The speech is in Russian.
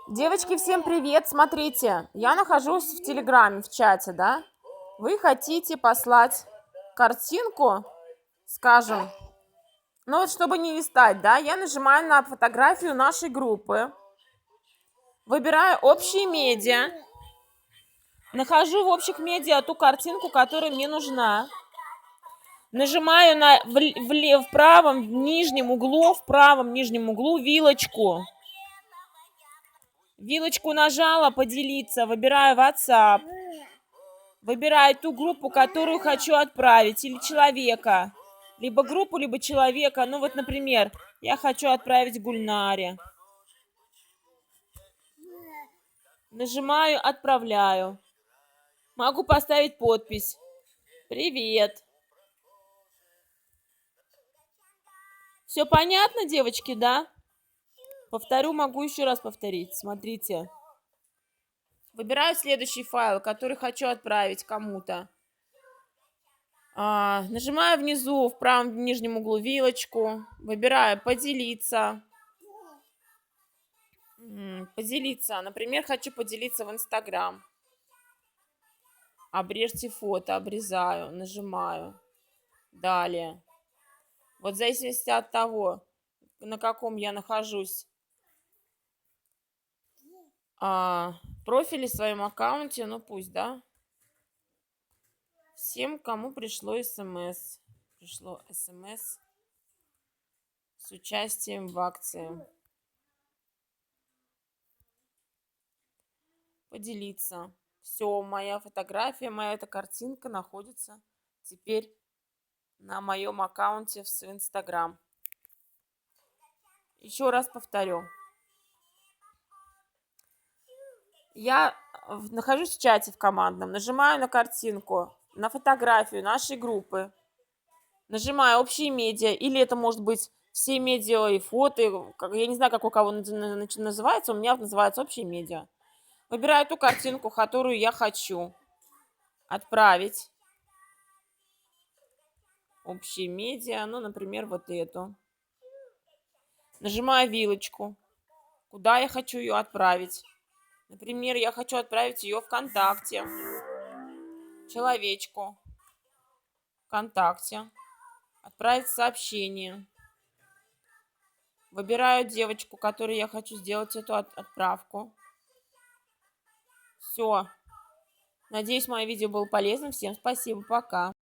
Девочки, всем привет! Смотрите, я нахожусь в Телеграме, в чате, да? Вы хотите послать картинку, скажем, ну вот чтобы не листать, да? Я нажимаю на фотографию нашей группы, выбираю общие медиа, нахожу в общих медиа ту картинку, которая мне нужна, нажимаю в правом нижнем углу вилочку. Вилочку нажала, поделиться, выбираю WhatsApp, выбираю ту группу, которую хочу отправить, или человека, либо группу, либо человека. Ну вот, например, я хочу отправить Гульнаре. Нажимаю «Отправляю». Могу поставить подпись. Привет. Все понятно, девочки, да? Повторю, могу еще раз повторить. Смотрите. Выбираю следующий файл, который хочу отправить кому-то. Нажимаю внизу в правом нижнем углу вилочку. Выбираю «Поделиться». Поделиться. Например, хочу поделиться в Инстаграм. Обрежьте фото. Обрезаю. Нажимаю. Далее. Вот в зависимости от того, на каком я нахожусь профиле, в своем аккаунте, ну пусть, да. Всем, кому пришло СМС. Пришло СМС с участием в акции. Поделиться. Все, моя фотография, моя эта картинка находится теперь на моем аккаунте в Инстаграм. Еще раз повторю. Я нахожусь в чате в командном, нажимаю на картинку, на фотографию нашей группы, нажимаю общие медиа, или это может быть все медиа и фото, я не знаю, как у кого называется, у меня называется общие медиа. Выбираю ту картинку, которую я хочу отправить. Общие медиа, ну, например, вот эту. Нажимаю вилочку, куда я хочу ее отправить. Например, я хочу отправить ее ВКонтакте. Человечку. ВКонтакте. Отправить сообщение. Выбираю девочку, которой я хочу сделать эту отправку. Все. Надеюсь, мое видео было полезным. Всем спасибо. Пока.